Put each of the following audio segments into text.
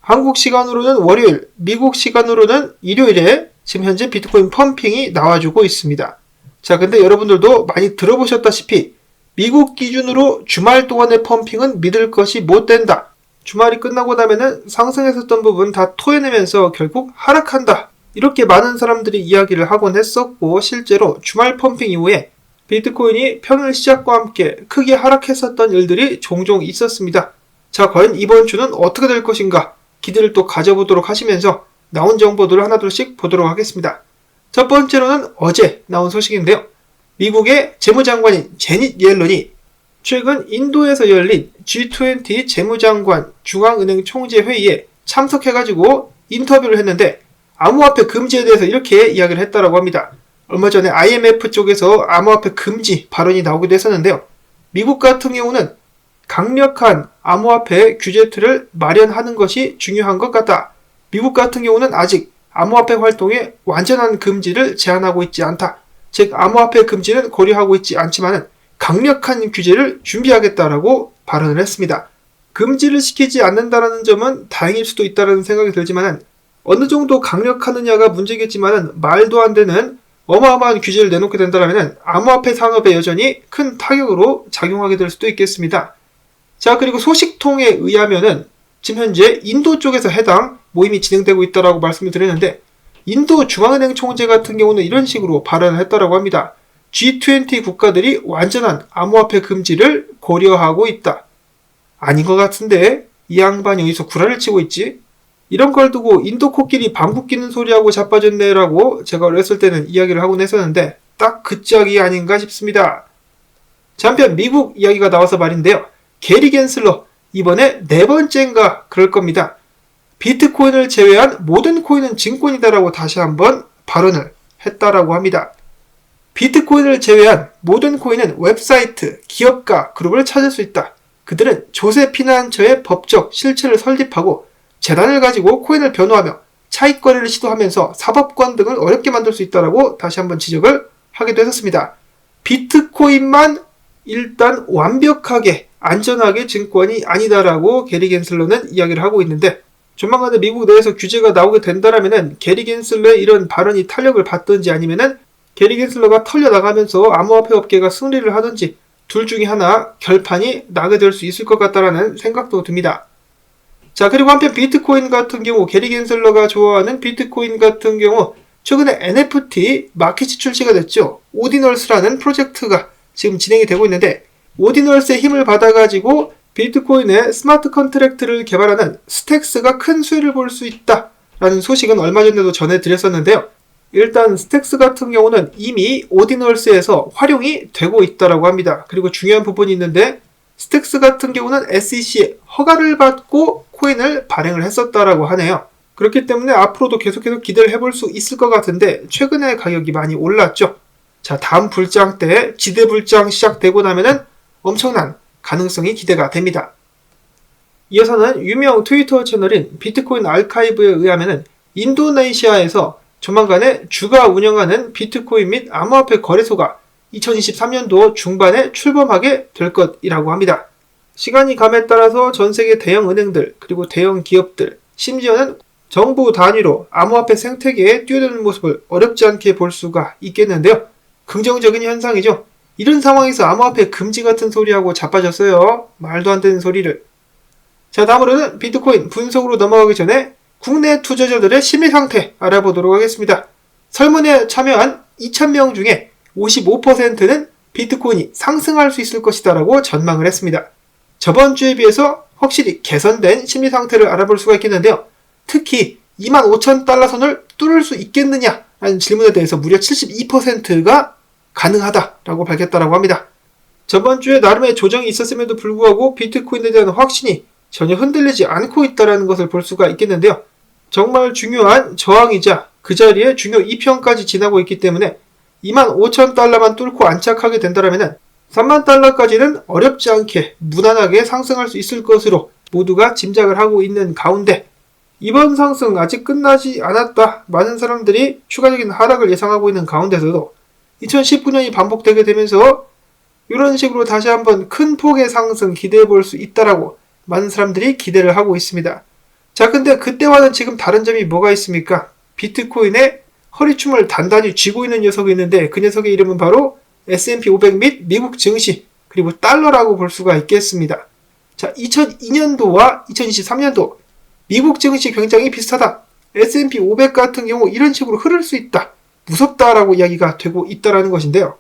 한국 시간으로는 월요일, 미국 시간으로는 일요일에 지금 현재 비트코인 펌핑이 나와주고 있습니다. 자, 근데 여러분들도 많이 들어보셨다시피 미국 기준으로 주말 동안의 펌핑은 믿을 것이 못 된다. 주말이 끝나고 나면은 상승했었던 부분 다 토해내면서 결국 하락한다. 이렇게 많은 사람들이 이야기를 하곤 했었고, 실제로 주말 펌핑 이후에 비트코인이 평일 시작과 함께 크게 하락했었던 일들이 종종 있었습니다. 자, 과연 이번 주는 어떻게 될 것인가 기대를 또 가져보도록 하시면서 나온 정보들을 하나둘씩 보도록 하겠습니다. 첫 번째로는 어제 나온 소식인데요. 미국의 재무장관인 제닛 옐런이 최근 인도에서 열린 G20 재무장관 중앙은행 총재 회의에 참석해가지고 인터뷰를 했는데 암호화폐 금지에 대해서 이렇게 이야기를 했다라고 합니다. 얼마 전에 IMF 쪽에서 암호화폐 금지 발언이 나오기도 했었는데요. 미국 같은 경우는 강력한 암호화폐 규제 틀을 마련하는 것이 중요한 것 같다. 미국 같은 경우는 아직 암호화폐 활동에 완전한 금지를 제한하고 있지 않다. 즉 암호화폐 금지는 고려하고 있지 않지만 강력한 규제를 준비하겠다라고 발언을 했습니다. 금지를 시키지 않는다는 점은 다행일 수도 있다는 생각이 들지만 어느 정도 강력하느냐가 문제겠지만 말도 안 되는 어마어마한 규제를 내놓게 된다면 암호화폐 산업에 여전히 큰 타격으로 작용하게 될 수도 있겠습니다. 자, 그리고 소식통에 의하면은 지금 현재 인도 쪽에서 해당 모임이 진행되고 있다고 말씀을 드렸는데 인도 중앙은행 총재 같은 경우는 이런 식으로 발언을 했다고 합니다. G20 국가들이 완전한 암호화폐 금지를 고려하고 있다. 아닌 것 같은데 이 양반이 어디서 구라를 치고 있지? 이런 걸 두고 인도 코끼리 방귀 뀌는 소리하고 자빠졌네 라고 제가 어렸을 때는 이야기를 하곤 했었는데 딱 그 짝이 아닌가 싶습니다. 자, 한편 미국 이야기가 나와서 말인데요. 게리 겐슬러 이번에 네 번째인가 그럴 겁니다. 비트코인을 제외한 모든 코인은 증권이다라고 다시 한번 발언을 했다라고 합니다. 비트코인을 제외한 모든 코인은 웹사이트, 기업가, 그룹을 찾을 수 있다. 그들은 조세 피난처의 법적 실체를 설립하고 재단을 가지고 코인을 변호하며 차익 거래를 시도하면서 사법권 등을 어렵게 만들 수 있다라고 다시 한번 지적을 하기도 했었습니다. 비트코인만 일단 완벽하게 안전하게 증권이 아니다라고 게리 겐슬러는 이야기를 하고 있는데 조만간에 미국 내에서 규제가 나오게 된다라면은 게리 겐슬러의 이런 발언이 탄력을 받든지 아니면은 게리 겐슬러가 털려나가면서 암호화폐 업계가 승리를 하든지 둘 중에 하나 결판이 나게 될 수 있을 것 같다라는 생각도 듭니다. 자, 그리고 한편 비트코인 같은 경우 게리 겐슬러가 좋아하는 비트코인 같은 경우 최근에 NFT 마켓이 출시가 됐죠. 오디널스라는 프로젝트가 지금 진행이 되고 있는데 오디널스의 힘을 받아가지고 비트코인의 스마트 컨트랙트를 개발하는 스택스가 큰 수혜를 볼 수 있다라는 소식은 얼마 전에도 전해드렸었는데요. 일단 스택스 같은 경우는 이미 오디널스에서 활용이 되고 있다고 합니다. 그리고 중요한 부분이 있는데 스택스 같은 경우는 SEC의 허가를 받고 코인을 발행을 했었다라고 하네요. 그렇기 때문에 앞으로도 계속해서 기대를 해볼 수 있을 것 같은데 최근에 가격이 많이 올랐죠. 자, 다음 불장 때 지대 불장 시작되고 나면은 엄청난 가능성이 기대가 됩니다. 이어서는 유명 트위터 채널인 비트코인 아카이브에 의하면은 인도네시아에서 조만간에 주가 운영하는 비트코인 및 암호화폐 거래소가 2023년도 중반에 출범하게 될 것이라고 합니다. 시간이 감에 따라서 전 세계 대형 은행들 그리고 대형 기업들 심지어는 정부 단위로 암호화폐 생태계에 뛰어드는 모습을 어렵지 않게 볼 수가 있겠는데요. 긍정적인 현상이죠. 이런 상황에서 암호화폐 금지 같은 소리하고 자빠졌어요. 말도 안 되는 소리를. 자, 다음으로는 비트코인 분석으로 넘어가기 전에 국내 투자자들의 심리 상태 알아보도록 하겠습니다. 설문에 참여한 2,000명 중에 55%는 비트코인이 상승할 수 있을 것이다 라고 전망을 했습니다. 저번 주에 비해서 확실히 개선된 심리 상태를 알아볼 수가 있겠는데요. 특히 25,000달러 선을 뚫을 수 있겠느냐 라는 질문에 대해서 무려 72%가 가능하다라고 밝혔다고 합니다. 저번 주에 나름의 조정이 있었음에도 불구하고 비트코인에 대한 확신이 전혀 흔들리지 않고 있다는 것을 볼 수가 있겠는데요. 정말 중요한 저항이자 그 자리에 중요 2편까지 지나고 있기 때문에 25,000달러만 뚫고 안착하게 된다면 30,000달러까지는 어렵지 않게 무난하게 상승할 수 있을 것으로 모두가 짐작을 하고 있는 가운데 이번 상승 아직 끝나지 않았다. 많은 사람들이 추가적인 하락을 예상하고 있는 가운데서도 2019년이 반복되게 되면서 이런 식으로 다시 한번 큰 폭의 상승 기대해 볼 수 있다라고 많은 사람들이 기대를 하고 있습니다. 자, 근데 그때와는 지금 다른 점이 뭐가 있습니까? 비트코인의 허리춤을 단단히 쥐고 있는 녀석이 있는데 그 녀석의 이름은 바로 S&P 500 및 미국 증시 그리고 달러라고 볼 수가 있겠습니다. 자, 2002년도와 2023년도 미국 증시 굉장히 비슷하다. S&P 500 같은 경우 이런 식으로 흐를 수 있다. 무섭다라고 이야기가 되고 있다라는 것인데요.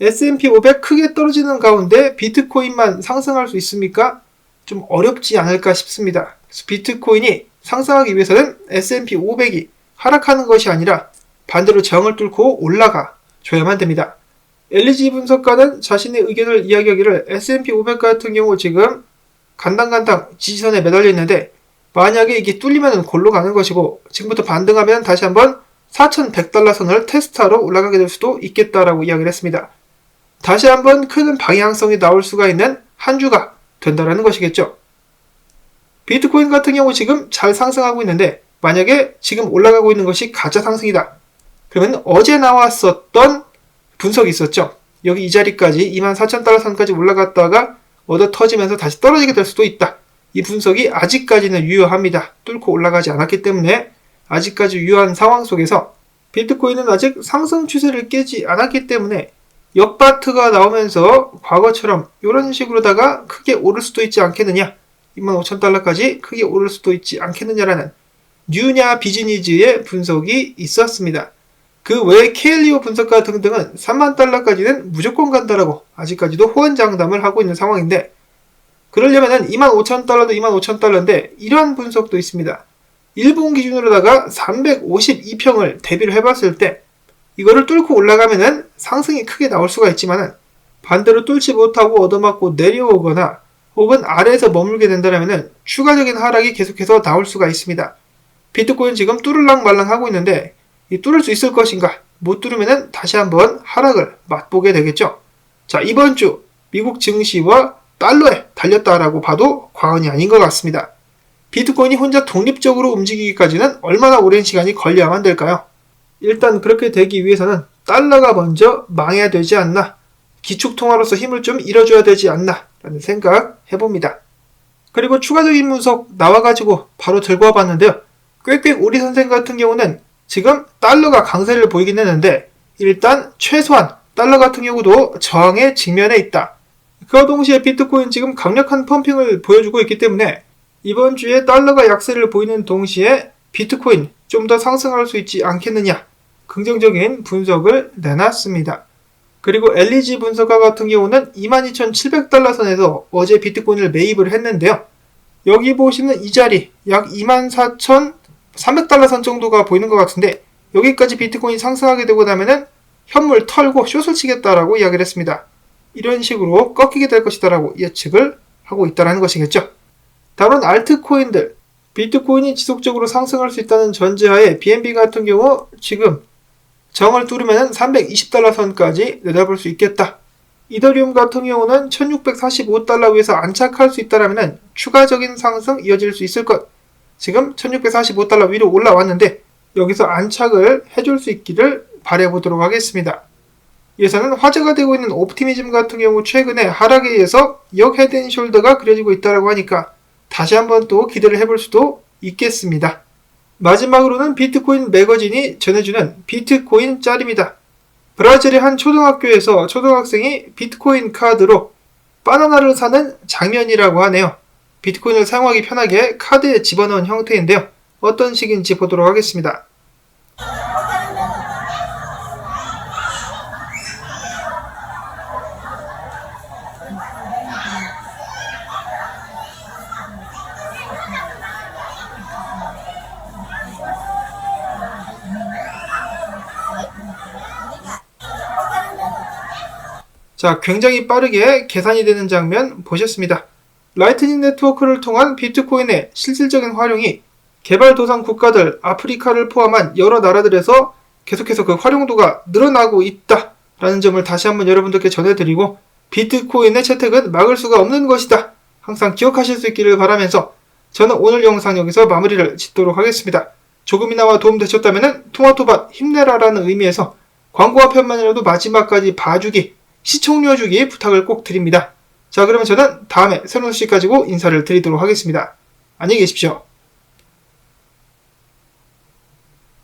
S&P 500 크게 떨어지는 가운데 비트코인만 상승할 수 있습니까? 좀 어렵지 않을까 싶습니다. 그래서 비트코인이 상승하기 위해서는 S&P 500이 하락하는 것이 아니라 반대로 저항을 뚫고 올라가 줘야만 됩니다. LG 분석가는 자신의 의견을 이야기하기를 S&P 500 같은 경우 지금 간당간당 지지선에 매달려 있는데 만약에 이게 뚫리면 골로 가는 것이고 지금부터 반등하면 다시 한번 4,100달러 선을 테스트하러 올라가게 될 수도 있겠다라고 이야기를 했습니다. 다시 한번 큰 방향성이 나올 수가 있는 한 주가 된다라는 것이겠죠. 비트코인 같은 경우 지금 잘 상승하고 있는데 만약에 지금 올라가고 있는 것이 가짜 상승이다. 그러면 어제 나왔었던 분석이 있었죠. 여기 이 자리까지 24,000달러 선까지 올라갔다가 얻어 터지면서 다시 떨어지게 될 수도 있다. 이 분석이 아직까지는 유효합니다. 뚫고 올라가지 않았기 때문에 아직까지 유효한 상황 속에서 비트코인은 아직 상승 추세를 깨지 않았기 때문에 역바트가 나오면서 과거처럼 이런 식으로다가 크게 오를 수도 있지 않겠느냐, 25,000달러까지 크게 오를 수도 있지 않겠느냐라는 뉴냐 비즈니즈의 분석이 있었습니다. 그 외에 케일리오 분석가 등등은 30,000달러까지는 무조건 간다라고 아직까지도 호언장담을 하고 있는 상황인데, 그러려면은 25,000달러도 25,000달러인데 이러한 분석도 있습니다. 일본 기준으로다가 352평을 대비를 해봤을 때 이거를 뚫고 올라가면은 상승이 크게 나올 수가 있지만은 반대로 뚫지 못하고 얻어맞고 내려오거나 혹은 아래에서 머물게 된다면은 추가적인 하락이 계속해서 나올 수가 있습니다. 비트코인 지금 뚫을랑 말랑 하고 있는데 이 뚫을 수 있을 것인가? 못 뚫으면은 다시 한번 하락을 맛보게 되겠죠. 자, 이번 주 미국 증시와 달러에 달렸다라고 봐도 과언이 아닌 것 같습니다. 비트코인이 혼자 독립적으로 움직이기까지는 얼마나 오랜 시간이 걸려야만 될까요? 일단 그렇게 되기 위해서는 달러가 먼저 망해야 되지 않나, 기축통화로서 힘을 좀 잃어줘야 되지 않나 라는 생각 해봅니다. 그리고 추가적인 분석 나와가지고 바로 들고 와봤는데요. 꽥꽥 오리 선생 같은 경우는 지금 달러가 강세를 보이긴 했는데 일단 최소한 달러 같은 경우도 저항의 직면에 있다. 그와 동시에 비트코인 지금 강력한 펌핑을 보여주고 있기 때문에 이번 주에 달러가 약세를 보이는 동시에 비트코인 좀 더 상승할 수 있지 않겠느냐, 긍정적인 분석을 내놨습니다. 그리고 LG 분석가 같은 경우는 22,700달러 선에서 어제 비트코인을 매입을 했는데요. 여기 보시는 이 자리 약 24,300달러 선 정도가 보이는 것 같은데 여기까지 비트코인이 상승하게 되고 나면은 현물 털고 숏을 치겠다라고 이야기를 했습니다. 이런 식으로 꺾이게 될 것이다라고 예측을 하고 있다는 것이겠죠. 다른 알트코인들, 비트코인이 지속적으로 상승할 수 있다는 전제하에 BNB 같은 경우 지금 정을 뚫으면 320달러 선까지 내다볼 수 있겠다. 이더리움 같은 경우는 1645달러 위에서 안착할 수 있다면 추가적인 상승 이어질 수 있을 것. 지금 1645달러 위로 올라왔는데 여기서 안착을 해줄 수 있기를 바라보도록 하겠습니다. 이에서는 화제가 되고 있는 옵티미즘 같은 경우 최근에 하락에 의해서 역 헤드앤숄더가 그려지고 있다고 하니까 다시 한번 또 기대를 해볼 수도 있겠습니다. 마지막으로는 비트코인 매거진이 전해주는 비트코인 짤입니다. 브라질의 한 초등학교에서 초등학생이 비트코인 카드로 바나나를 사는 장면이라고 하네요. 비트코인을 사용하기 편하게 카드에 집어넣은 형태인데요. 어떤 식인지 보도록 하겠습니다. 자, 굉장히 빠르게 계산이 되는 장면 보셨습니다. 라이트닝 네트워크를 통한 비트코인의 실질적인 활용이 개발도상 국가들, 아프리카를 포함한 여러 나라들에서 계속해서 그 활용도가 늘어나고 있다라는 점을 다시 한번 여러분들께 전해드리고 비트코인의 채택은 막을 수가 없는 것이다. 항상 기억하실 수 있기를 바라면서 저는 오늘 영상 여기서 마무리를 짓도록 하겠습니다. 조금이나마 도움되셨다면 토마토밭 힘내라라는 의미에서 광고 한 편만이라도 마지막까지 봐주기, 시청료주기 부탁을 꼭 드립니다. 자, 그러면 저는 다음에 새로운 소식 가지고 인사를 드리도록 하겠습니다. 안녕히 계십시오.